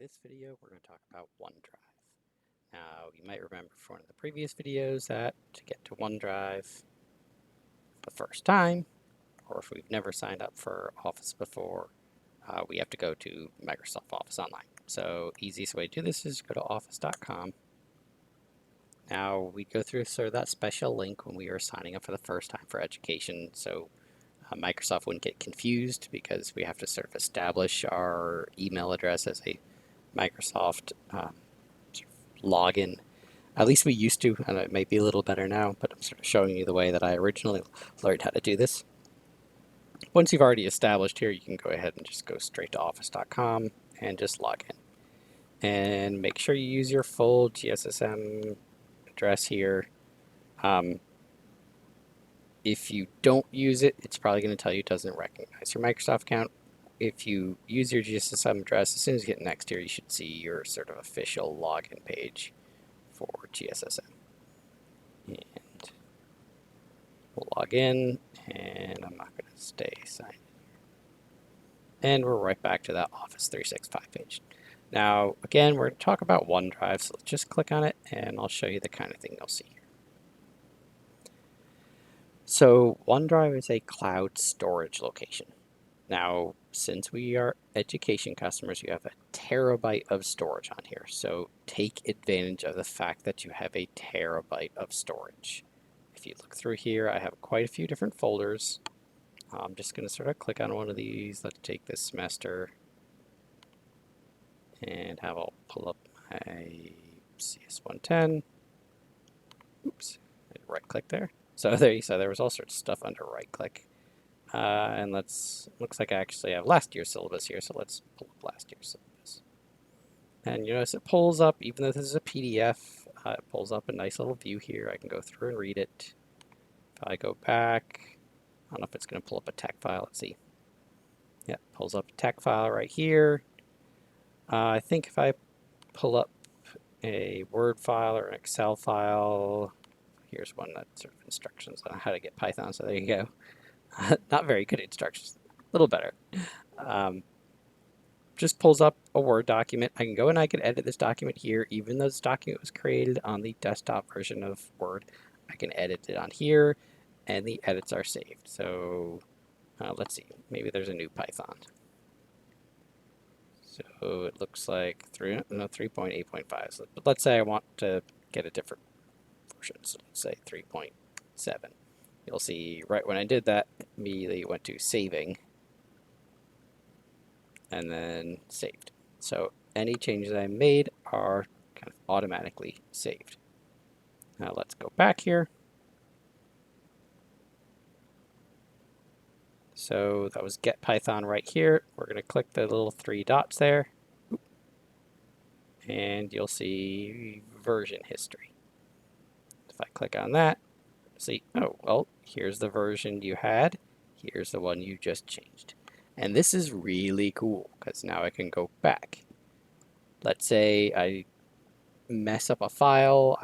this video, we're going to talk about OneDrive. Now, you might remember from one of the previous videos that to get to OneDrive the first time, or if we've never signed up for Office before, we have to go to Microsoft Office Online. So, easiest way to do this is go to office.com. Now, we go through sort of that special link when we were signing up for the first time for education, so Microsoft wouldn't get confused because we have to sort of establish our email address as a Microsoft login. At least we used to, and it might be a little better now, but I'm sort of showing you the way that I originally learned how to do this. Once you've already established here, you can go ahead and just go straight to office.com and just log in. And make sure you use your full GSSM address here. If you don't use it, it's probably going to tell you it doesn't recognize your Microsoft account. If you use your GSSM address, as soon as you hit next here, you should see your sort of official login page for GSSM. And we'll log in, and I'm not going to stay signed in. And we're right back to that Office 365 page. Now, again, we're going to talk about OneDrive, so let's just click on it, and I'll show you the kind of thing you'll see here. So OneDrive is a cloud storage location. Now, since we are education customers, you have a terabyte of storage on here. So take advantage of the fact that you have a terabyte of storage. If you look through here, I have quite a few different folders. I'm just going to sort of click on one of these. Let's take this semester and I'll pull up my CS110. Oops, right click there. So there you saw there was all sorts of stuff under right click. And looks like I actually have last year's syllabus here, so let's pull up last year's syllabus. And you notice it pulls up, even though this is a PDF, it pulls up a nice little view here. I can go through and read it. If I go back, I don't know if it's going to pull up a TeX file. Let's see. Yeah, it pulls up a TeX file right here. I think if I pull up a Word file or an Excel file, here's one that's sort of instructions on how to get Python, so there you go. Not very good instructions, a little better. Just pulls up a Word document. I can go and I can edit this document here, even though this document was created on the desktop version of Word. I can edit it on here, and the edits are saved. So let's see, maybe there's a new Python. So it looks like 3.8.5. So, but let's say I want to get a different version. So let's say 3.7. You'll see right when I did that, immediately went to saving and then saved. So any changes I made are kind of automatically saved. Now let's go back here. So that was get Python right here. We're going to click the little three dots there. And you'll see version history. If I click on that, see, oh, well, here's the version you had. Here's the one you just changed. And this is really cool because now I can go back. Let's say I mess up a file.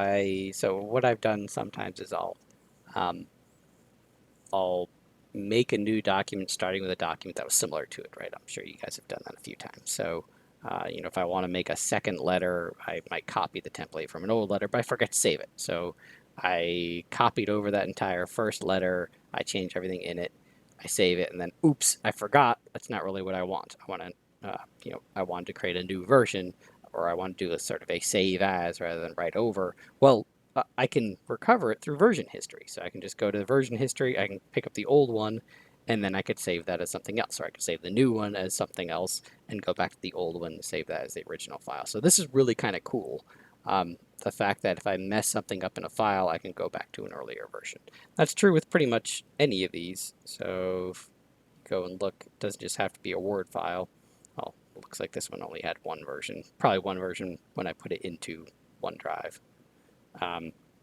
So what I've done sometimes is I'll make a new document starting with a document that was similar to it, right? I'm sure you guys have done that a few times. So, if I want to make a second letter, I might copy the template from an old letter, but I forget to save it. So I copied over that entire first letter. I change everything in it. I save it, and then, oops, I forgot. That's not really what I want. I want to, I wanted to create a new version, or I want to do a sort of a save as rather than write over. Well, I can recover it through version history. So I can just go to the version history, I can pick up the old one, and then I could save that as something else. Or I could save the new one as something else and go back to the old one and save that as the original file. So this is really kind of cool. The fact that if I mess something up in a file, I can go back to an earlier version. That's true with pretty much any of these. So if you go and look, it doesn't just have to be a Word file. Well, it looks like this one only had one version, probably one version when I put it into OneDrive.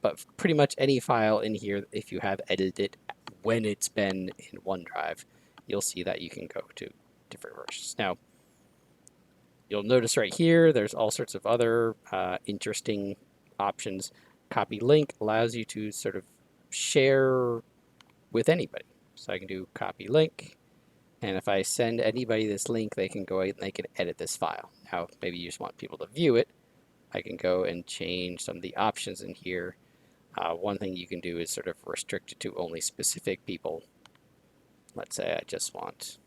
But pretty much any file in here, if you have edited it when it's been in OneDrive, you'll see that you can go to different versions. Now, you'll notice right here, there's all sorts of other interesting options. Copy link allows you to sort of share with anybody. So I can do copy link, And if I send anybody this link, they can go and they can edit this file. Now, maybe you just want people to view it. I can go and change some of the options in here. One thing you can do is sort of restrict it to only specific people. Let's say I just want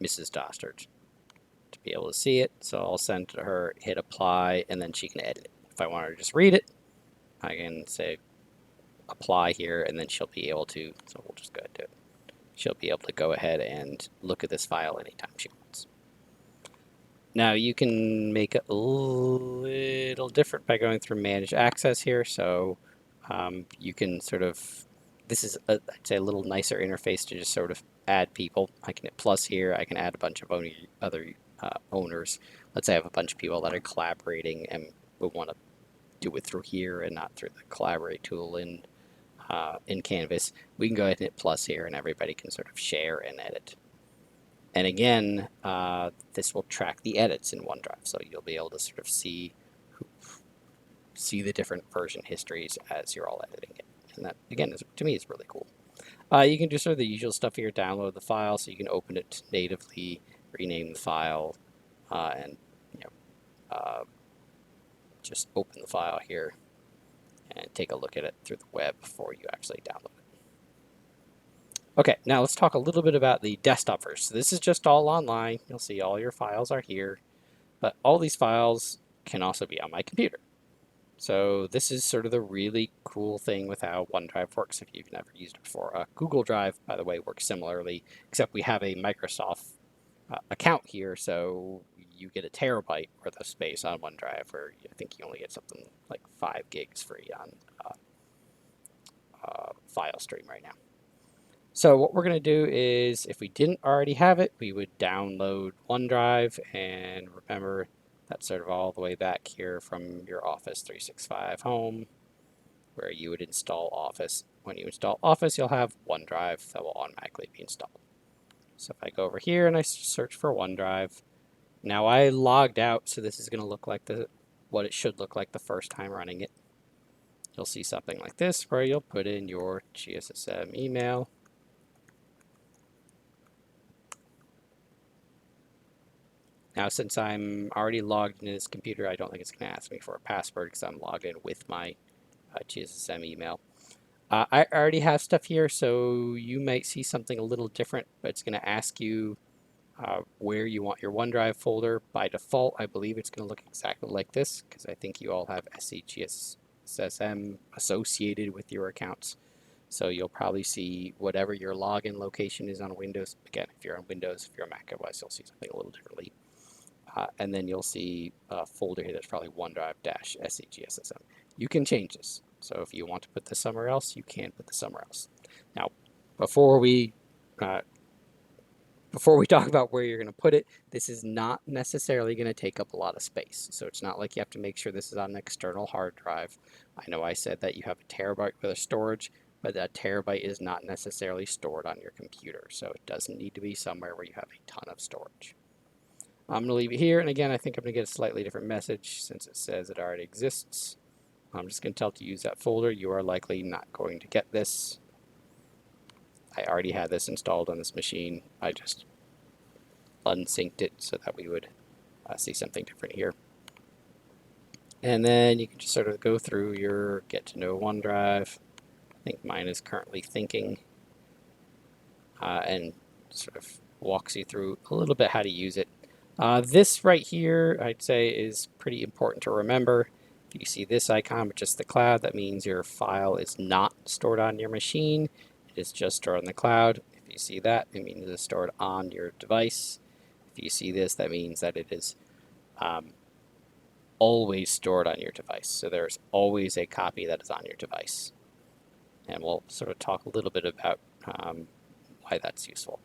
Mrs. Dostert to be able to see it. So I'll send to her, hit apply, and then she can edit it. If I want her to just read it, I can say apply here, and then she'll be able to, so we'll just go ahead and do it. She'll be able to go ahead and look at this file anytime she wants. Now you can make it a little different by going through manage access here. So you can sort of, this is, I'd say, a little nicer interface to just sort of add people. I can hit plus here. I can add a bunch of other owners. Let's say I have a bunch of people that are collaborating and we want to do it through here and not through the collaborate tool in Canvas. We can go ahead and hit plus here and everybody can sort of share and edit. And again, this will track the edits in OneDrive, so you'll be able to sort of see the different version histories as you're all editing it. And that, again, to me, is really cool. You can do sort of the usual stuff here, download the file, so you can open it natively, rename the file, and just open the file here and take a look at it through the web before you actually download it. Okay, now let's talk a little bit about the desktop version. So this is just all online. You'll see all your files are here, but all these files can also be on my computer. So this is sort of the really cool thing with how OneDrive works if you've never used it before. Google Drive, by the way, works similarly, except we have a Microsoft account here, so you get a terabyte worth of space on OneDrive, where I think you only get something like 5 gigs free on file stream right now. So what we're going to do is, if we didn't already have it, we would download OneDrive, and remember that's sort of all the way back here from your Office 365 home, where you would install Office. When you install Office, you'll have OneDrive that will automatically be installed. So if I go over here and I search for OneDrive, now I logged out, so this is going to look like what it should look like the first time running it. You'll see something like this, where you'll put in your GSSM email. Now, since I'm already logged into this computer, I don't think it's going to ask me for a password because I'm logged in with my GSSM email. I already have stuff here, so you might see something a little different, but it's going to ask you where you want your OneDrive folder. By default, I believe it's going to look exactly like this because I think you all have SCGSSM associated with your accounts. So you'll probably see whatever your login location is on Windows. Again, if you're on Windows, if you're on Mac OS, you'll see something a little differently. And then you'll see a folder here that's probably OneDrive-SCGSSM. You can change this. So if you want to put this somewhere else, you can put this somewhere else. Now, before we talk about where you're going to put it, this is not necessarily going to take up a lot of space. So it's not like you have to make sure this is on an external hard drive. I know I said that you have a terabyte worth of storage, but that terabyte is not necessarily stored on your computer. So it doesn't need to be somewhere where you have a ton of storage. I'm going to leave it here, and again, I think I'm going to get a slightly different message since it says it already exists. I'm just going to tell it to use that folder. You are likely not going to get this. I already had this installed on this machine. I just unsynced it so that we would see something different here. And then you can just sort of go through your get to know OneDrive. I think mine is currently thinking, and sort of walks you through a little bit how to use it. This right here, I'd say, is pretty important to remember. If you see this icon with just the cloud, that means your file is not stored on your machine. It is just stored on the cloud. If you see that, it means it is stored on your device. If you see this, that means that it is always stored on your device. So there's always a copy that is on your device. And we'll sort of talk a little bit about why that's useful.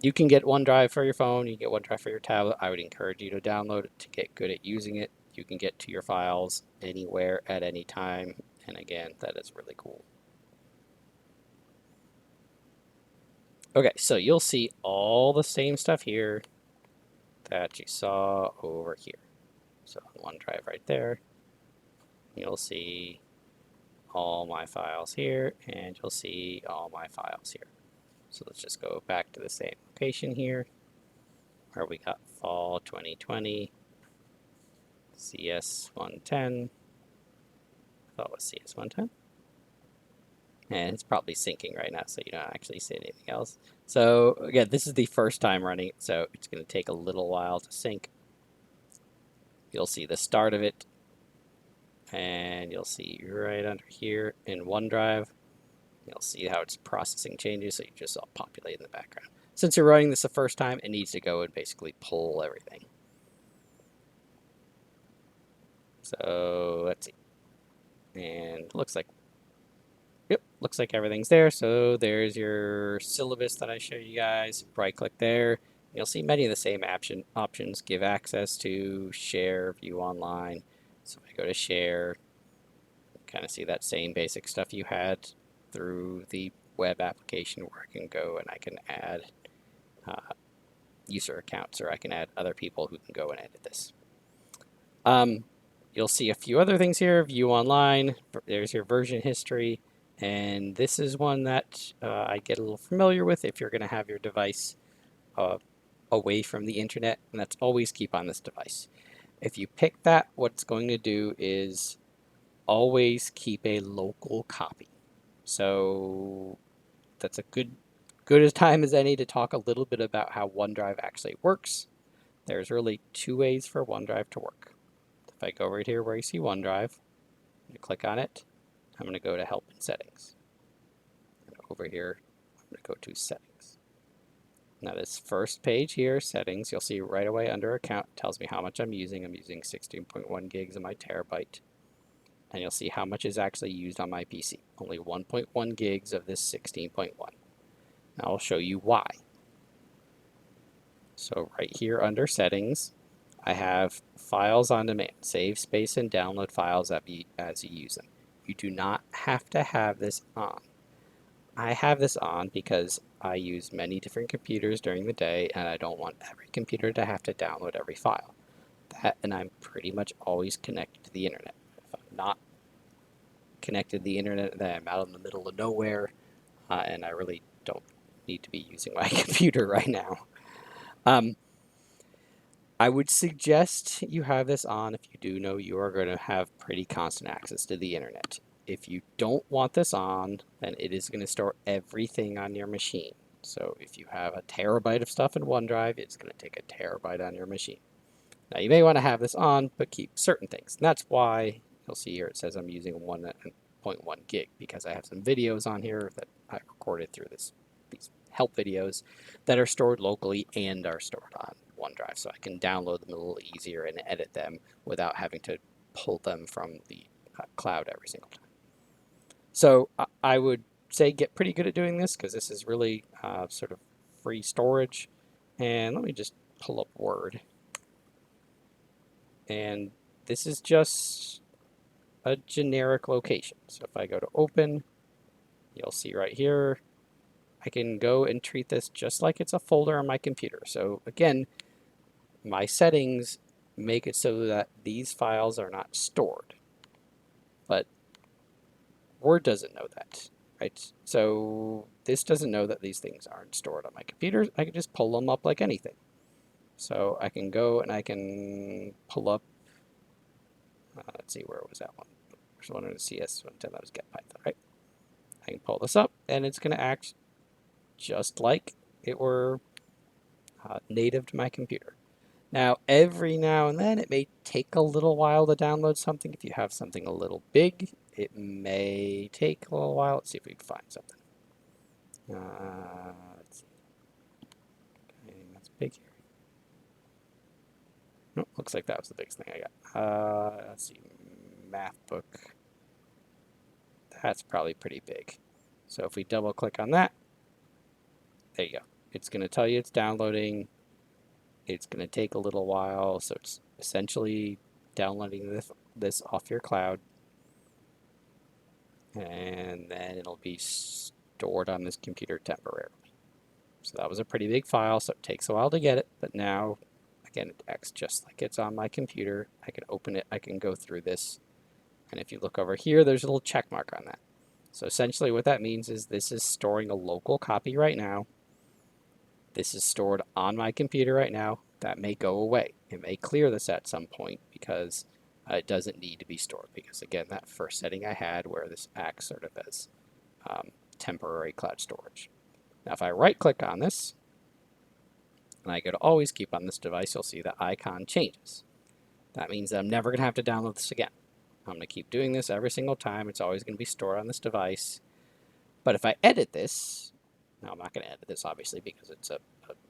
You can get OneDrive for your phone, you can get OneDrive for your tablet. I would encourage you to download it to get good at using it. You can get to your files anywhere at any time, and again, that is really cool. Okay, so you'll see all the same stuff here that you saw over here. So OneDrive right there, you'll see all my files here, and you'll see all my files here. So let's just go back to the same location here, where we got fall 2020, CS110. I thought it was CS110. And it's probably syncing right now, so you don't actually see anything else. So again, this is the first time running it, so it's going to take a little while to sync. You'll see the start of it, and you'll see right under here in OneDrive, you'll see how it's processing changes, so you just all populate in the background. Since you're running this the first time, it needs to go and basically pull everything. So let's see. And looks like, yep, looks like everything's there. So there's your syllabus that I showed you guys. Right click there. You'll see many of the same options. Give access to, share, view online. So if I go to share, kind of see that same basic stuff you had through the web application, where I can go and I can add user accounts, or I can add other people who can go and edit this. You'll see a few other things here. View online. There's your version history. And this is one that I get a little familiar with if you're going to have your device away from the internet, and that's always keep on this device. If you pick that, what it's going to do is always keep a local copy. So that's a good as time as any to talk a little bit about how OneDrive actually works. There's really two ways for OneDrive to work. If I go right here where you see OneDrive, you click on it, I'm going to go to Help and Settings. And over here, I'm going to go to Settings. Now this first page here, Settings, you'll see right away under Account, tells me how much I'm using. I'm using 16.1 gigs of my terabyte. And you'll see how much is actually used on my PC. Only 1.1 gigs of this 16.1. Now I'll show you why. So right here under Settings, I have Files on Demand. Save space and download files as you use them. You do not have to have this on. I have this on because I use many different computers during the day, and I don't want every computer to have to download every file. That, and I'm pretty much always connected to the internet. If I'm not connected to the internet, then I'm out in the middle of nowhere, and I really don't need to be using my computer right now. I would suggest you have this on if you do know you are going to have pretty constant access to the internet. If you don't want this on, then it is going to store everything on your machine. So if you have a terabyte of stuff in OneDrive, it's going to take a terabyte on your machine. Now you may want to have this on, but keep certain things. And that's why you'll see here it says I'm using 1.1 gig, because I have some videos on here that I recorded through these help videos that are stored locally and are stored on OneDrive, so I can download them a little easier and edit them without having to pull them from the cloud every single time. So I would say get pretty good at doing this, because this is really sort of free storage. And let me just pull up Word. And this is just a generic location. So if I go to Open, you'll see right here, I can go and treat this just like it's a folder on my computer. So again, my settings make it so that these files are not stored. But Word doesn't know that, right? So this doesn't know that these things aren't stored on my computer. I can just pull them up like anything. So I can go and I can pull up, let's see, where was that one? There's one in the CS110, that was Get Python, right? I can pull this up, and it's going to act just like it were native to my computer. Now, every now and then, it may take a little while to download something. If you have something a little big, it may take a little while. Let's see if we can find something. Let's see. Okay, that's big here. Oh, looks like that was the biggest thing I got. Let's see. Math book. That's probably pretty big. So if we double click on that, there you go. It's going to tell you it's downloading. It's going to take a little while, so it's essentially downloading this off your cloud, and then it'll be stored on this computer temporarily. So that was a pretty big file, so it takes a while to get it, but now, again, it acts just like it's on my computer. I can open it, I can go through this, and if you look over here, there's a little check mark on that. So essentially what that means is this is storing a local copy right now. This is stored on my computer right now. That may go away. It may clear this at some point because it doesn't need to be stored, because again, that first setting I had where this acts sort of as temporary cloud storage. Now if I right click on this and I go to always keep on this device, you'll see the icon changes. That means that I'm never going to have to download this again. I'm going to keep doing this every single time. It's always going to be stored on this device. But if I edit this, now I'm not going to edit this obviously because it's a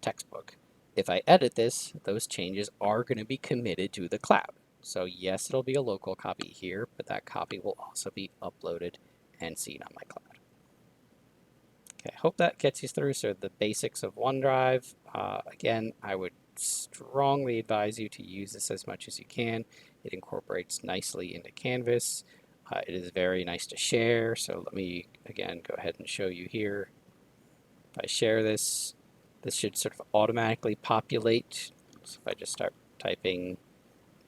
textbook. If I edit this, those changes are going to be committed to the cloud. So yes, it'll be a local copy here, but that copy will also be uploaded and seen on my cloud. Okay, I hope that gets you through. So the basics of OneDrive. Again, I would strongly advise you to use this as much as you can. It incorporates nicely into Canvas. It is very nice to share. So let me, again, go ahead and show you here. If I share this, this should sort of automatically populate. So if I just start typing,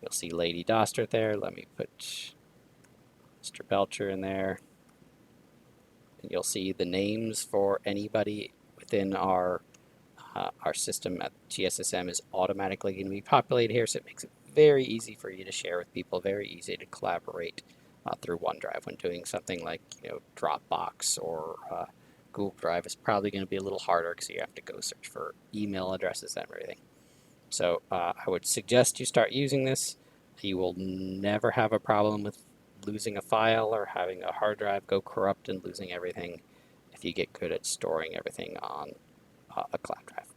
you'll see Lady Dostert there. Let me put Mr. Belcher in there. And you'll see the names for anybody within our system at GSSM is automatically going to be populated here, so it makes it very easy for you to share with people, very easy to collaborate through OneDrive. When doing something like Dropbox or Google Drive, is probably going to be a little harder because you have to go search for email addresses and everything. So I would suggest you start using this. You will never have a problem with losing a file or having a hard drive go corrupt and losing everything if you get good at storing everything on a cloud drive.